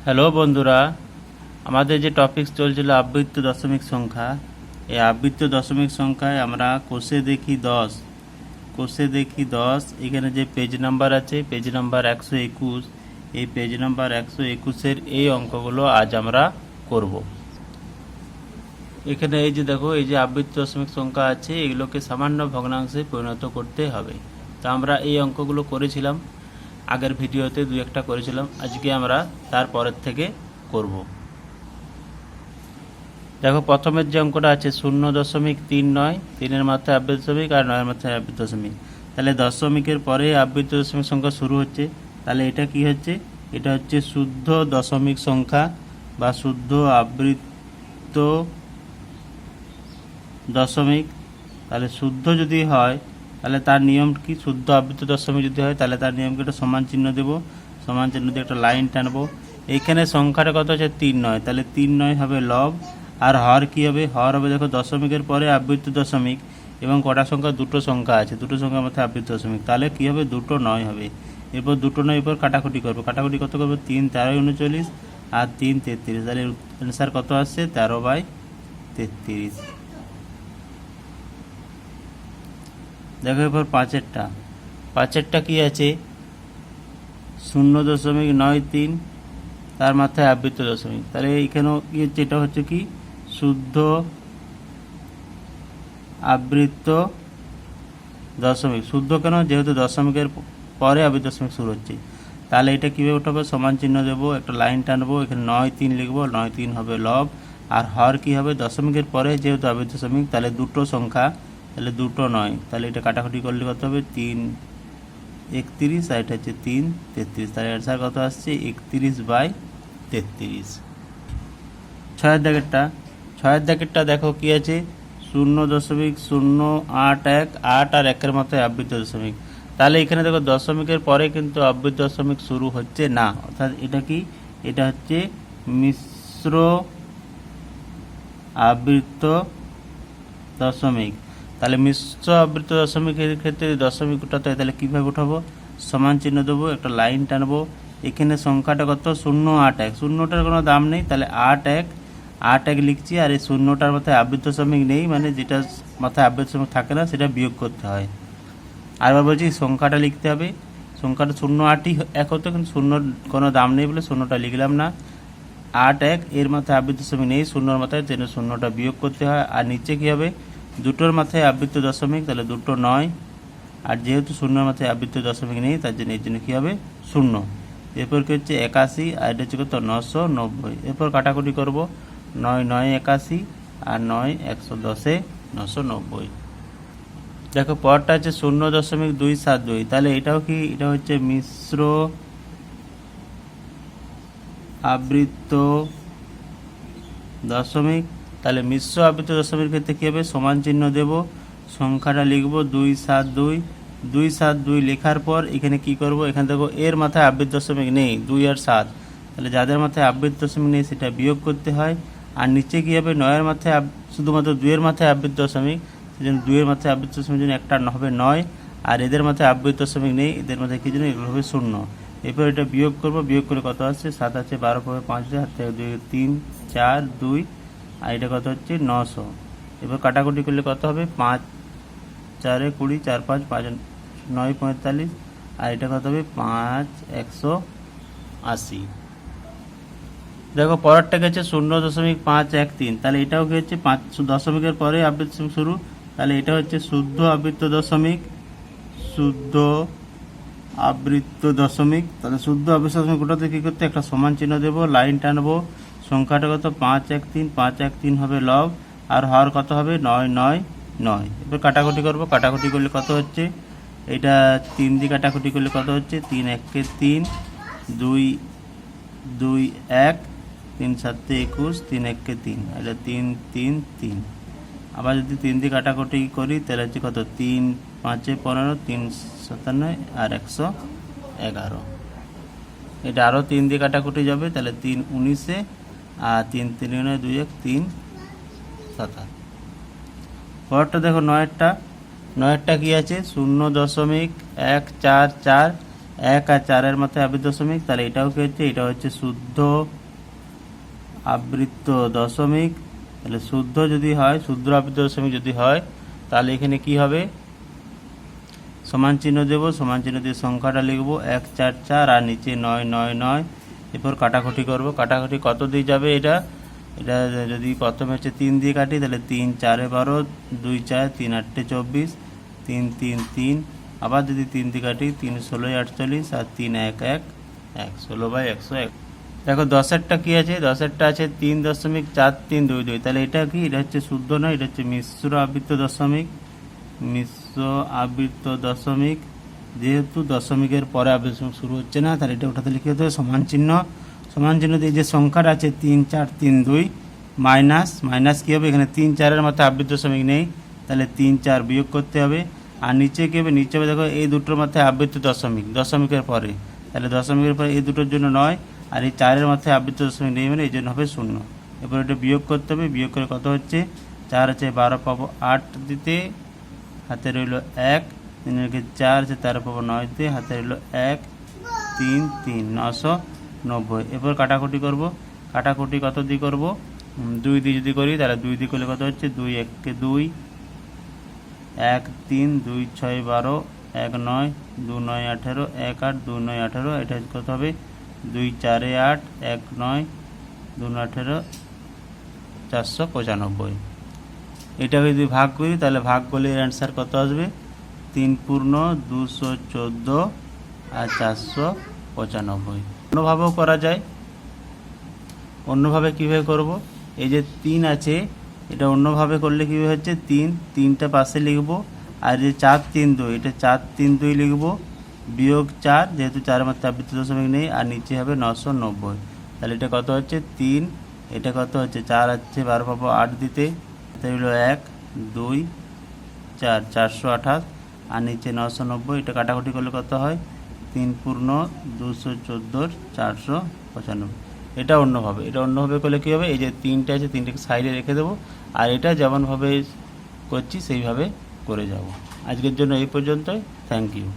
Hello বন্ধুরা, আমাদের যে টপিক চলছিল আবৃত্ত দশমিক সংখ্যা, এই আবৃত্ত দশমিক সংখ্যায় আমরা কোষে দেখি 10 এখানে যে পেজ নাম্বার আছে, পেজ নাম্বার 121, এই পেজ নাম্বার 121-এর এই অঙ্কগুলো আজ আমরা করব। এখানে এই যে দেখো, এই যে আবৃত্ত দশমিক সংখ্যা আছে, এগুলোকে সামান্য ভগ্নাংশে পরিণত করতে হবে। তা আমরা এই অঙ্কগুলো করেছিলাম, আগের ভিডিওতে দুই একটা করেছিলাম, আজকে আমরা তারপরের থেকে করব। দেখো, প্রথমের যে অঙ্কটা আছে 0.39, 3-এর মাথায় আবৃত্ত দশমিক আর 9-এর মাথায় আবৃত্ত দশমিক। তাহলে দশমিকের পরে আবৃত্ত দশমিক সংখ্যা শুরু হচ্ছে, তাহলে এটা কি হচ্ছে? এটা হচ্ছে শুদ্ধ দশমিক সংখ্যা বা শুদ্ধ আবৃত্ত দশমিক। তাহলে শুদ্ধ যদি হয় তাহলে তার নিয়ম কি? শুদ্ধ আবৃত্ত দশমিক যদি হয় তাহলে তার নিয়মকে একটা সমান চিহ্ন দেব, সমান চিহ্ন দিয়ে একটা লাইন টানবো। এইখানে সংখ্যাটা কত আছে? 3-9, তাহলে 3-9 হবে লব। আর হর কি হবে? হর হবে, দেখো, দশমিকের পরে আবৃত্ত দশমিক এবং কটা সংখ্যা? দুটো সংখ্যা আছে, দুটো সংখ্যার মধ্যে আবৃত্ত দশমিক, তাহলে কি হবে? 2-9 হবে। এরপর 2-9 এরপর কাটাকুটি করবো, কাটাকুটি কত করবো? 3-13-39 আর 3-33, তাহলে অ্যান্সার কত আসছে? 13/33। দেখো এরপর পাঁচেরটা কি আছে? 0.93, তার মাথায় আবৃত্ত দশমিক। তাহলে এইখানেও কি হচ্ছে? এটা হচ্ছে কি? শুদ্ধ আবৃত্ত দশমিক। শুদ্ধ কেন? যেহেতু দশমিকের পরে আবৃত্ত দশমিক শুরু হচ্ছে। তাহলে এটা কীভাবে উঠাবো? সমান চিহ্ন দেবো, একটা লাইন টানবো, এখানে 9-3 লিখবো, 9-3 হবে লব। আর হর কি হবে? দশমিকের পরে যেহেতু আবৃত্ত দশমিক, তাহলে দুটো সংখ্যা, তাহলে 2-9, তাহলে এটা কাটাকুটি করলে কত হবে? 3-31 আর এটা হচ্ছে 3-33, তাহলে অ্যান্সার কত আসছে? 31/33। ছয়ের দাগেরটা দেখো কি আছে? 0.081, 8 আর 1-এর মাথায় আবৃত্ত দশমিক। তাহলে এখানে দেখো দশমিকের পরে কিন্তু আবৃত্ত দশমিক শুরু হচ্ছে না, অর্থাৎ এটা কি? এটা হচ্ছে মিশ্র আবৃত্ত দশমিক। তাহলে মিশ্র আবৃত্ত দশমিকের ক্ষেত্রে দশমিক উঠাতে হয়, তাহলে কীভাবে উঠাবো? সমান চিহ্ন দেবো, একটা লাইন টানবো, এখানে সংখ্যাটা কত? 081, শূন্যটার কোনো দাম নেই, তাহলে 8-1 লিখছি। আর এই শূন্যটার মাথায় আবৃত্ত দশমিক নেই, মানে যেটা মাথায় আবৃত্ত দশমিক থাকে না সেটা বিয়োগ করতে হয়। আরবার বলছি, সংখ্যাটা লিখতে হবে, সংখ্যাটা 081 হতো, কিন্তু শূন্যর কোনো দাম নেই বলে শূন্যটা লিখলাম না। 8-1 এর মাথায় আবৃত্ত দশমিক নেই, শূন্যর মাথায়, যেন শূন্যটা বিয়োগ করতে হয়। আর নিচে কী হবে? দুটোর মাথায় আবৃত্ত দশমিক, তাহলে 2-9, আর যেহেতু শূন্যর মাথায় আবৃত্ত দশমিক নেই তার জন্য এর জন্য কী হবে? 0। এরপর কি হচ্ছে? 81, আর এটা হচ্ছে কত? 990। এরপর কাটাকুটি করবো, 9-9-81 আর 9-110-এ 990। দেখো পরটা হচ্ছে 0.272, তাহলে এটাও কি? এটা হচ্ছে মিশ্র আবৃত্ত দশমিক। তাহলে মিশ্র আবৃত্ত দশমিকের ক্ষেত্রে কী হবে? সমান চিহ্ন দেব, সংখ্যাটা লিখবো 272 লেখার পর এখানে কি করব? এখানে দেখো এর মাথায় আবৃত্ত দশমিক নেই, 2 আর 7, তাহলে যাদের মাথায় আবৃত্ত দশমিক নেই সেটা বিয়োগ করতে হয়। আর নিচে কী হবে? 9-এর মাথায় শুধুমাত্র 2-এর মাথায় আবৃত্ত দশমিক, সেজন্য 2-এর মাথায় আবৃত্ত দশমিক জন্য একটা হবে 9, আর এদের মাথায় আবৃত্ত দশমিক নেই, এদের মাথায় কী জন্য? এগুলো হবে 0। এরপর এটা বিয়োগ করব, বিয়োগ করে কত আসছে? 7 আছে, 12 পরে 5 হাত থেকে 2, 3, 4, 2, আর এটা কত হচ্ছে? 900। এবার কাটাকুটি করলে কত হবে? 5-4-20, 4-5, 5-9-45, আর এটা কত হবে? 5-180। দেখো পরেরটা গেছে 0.513, তাহলে এটাও কি হচ্ছে? 5 দশমিকের পরে আবৃত্ত দশমিক শুরু, তাহলে এটা হচ্ছে শুদ্ধ আবৃত্ত দশমিক। তাহলে শুদ্ধ আবৃত্ত দশমিক ওটাতে কী করতে? একটা সমান চিহ্ন দেবো, লাইন টানবো, সংখ্যাটা কত? 5-1-3 হবে লব। আর হর কত হবে? 9-9-9। এবার কাটাকুটি করবো, কাটাকুটি করলে কত হচ্ছে? এটা 3 দিয়ে কাটাকুটি করলে কত হচ্ছে? 3-1-3, 2-2-1, 3-7-21, 3-1-3, এটা 3-3-3। আবার যদি 3 দিয়ে কাটাকুটি করি তাহলে হচ্ছে কত? 3-5-15, 3-57 আর 111। এটা আরও 3 দিয়ে কাটাকুটি যাবে, তাহলে 3-19, আর 3-3-2-1, 3-7। পরেরটা দেখো 9-এরটা কি আছে? 0.144, 1 আর 4-এর মাথায় আবৃত্ত দশমিক, তাহলে এটাও কি হচ্ছে, এটা হচ্ছে শুদ্ধ আবৃত্ত দশমিক। তাহলে শুদ্ধ যদি হয়, শুদ্ধ আবৃত্ত দশমিক যদি হয়, তাহলে এখানে কি হবে, সমান চিহ্ন দেব, সমান চিহ্ন দিয়ে সংখ্যাটা লিখব 1 4 4 আর নিচে 9 9 9। এরপর কাটাকুটি করব, কাটাকুটি কত দিয়ে যাবে, এটা এটা যদি প্রথমে হচ্ছে 3 দিয়ে কাটি, তাহলে 3 4 12, 2 4 3 8 24, 3 3 3। আবার যদি 3 দিয়ে কাটি, 3 16 48 আর 3 1 1 1, 16/101। দেখো 10-এরটা কি আছে, 10-এরটা আছে 3.4322। তাহলে এটা কি, এটা হচ্ছে শুদ্ধ নয়, এটা হচ্ছে মিশ্র আবৃত্ত দশমিক। মিশ্র আবৃত্ত দশমিক, যেহেতু দশমিকের পরে আবৃত্ত দশমিক শুরু হচ্ছে না, তাহলে এটা ওটাতে লিখে হতে সমান চিহ্ন, সমান চিহ্ন দিয়ে যে সংখ্যাটা আছে 3 4 3 2 মাইনাস, মাইনাস কী হবে, এখানে 3 4-এর মাথায় আবৃত্ত দশমিক নেই, তাহলে 3 4 বিয়োগ করতে হবে। আর নিচে কী হবে, নিচে হবে দেখো এই দুটোর মাথায় আবৃত্ত দশমিক, দশমিকের পরে, তাহলে দশমিকের পরে এই দুটোর জন্য 9, আর এই 4-এর মাথায় আবৃত্ত দশমিক নেই, মানে এই জন্য হবে 0। এরপর এটা বিয়োগ করতে হবে, বিয়োগ করে কত হচ্ছে, 4 আছে 12 পাবো 8 দিতে, হাতে রইল 1, 3 4 আছে 13 পাবো 9 দিতে, হাতে রইল 1 3 3, 990। এরপর কাটাকুটি করব, কাটাকুটি কত দিয়ে করব, 2 দিয়ে যদি করি, তাহলে 2 দিয়ে করলে কত হচ্ছে, 2 1 কে 2, 1 3 2 6 12, 1 9 2 9 18, 1 8 2 9 18। এটা কত হবে, 2 4 8, 1 9 2 9 18, 495। এটাকে যদি ভাগ করি, তাহলে ভাগ করলে এর অ্যান্সার কত আসবে, 3 পূর্ণ 214 আর 495। অন্যভাবেও করা যায়। অন্যভাবে কীভাবে করব, এই যে 3 আছে, এটা অন্যভাবে করলে কীভাবে হচ্ছে, 3টা পাশে লিখব, আর যে 4 3 2, এটা 4 3 2 লিখব, বিয়োগ 4, যেহেতু 4-এর মাত্রা আবৃত্ত দশমিক নেই, আর নিচে হবে 990। তাহলে এটা কত হচ্ছে 3, এটা কত হচ্ছে 4 আছে 12 পাবো 8 দিতে, এটা হলো 1 2 4, 428 আর নিচে 990। এটা কাটাকুটি করলে কত হয়, 3 পূর্ণ 214 495। এটা অন্যভাবে, এটা অন্যভাবে করলে কী হবে, এই যে 3টা আছে 3টাকে সাইডে রেখে দেবো, আর এটা যেমনভাবে করছি সেইভাবে করে যাব। আজকের জন্য এই পর্যন্তই। Thank you.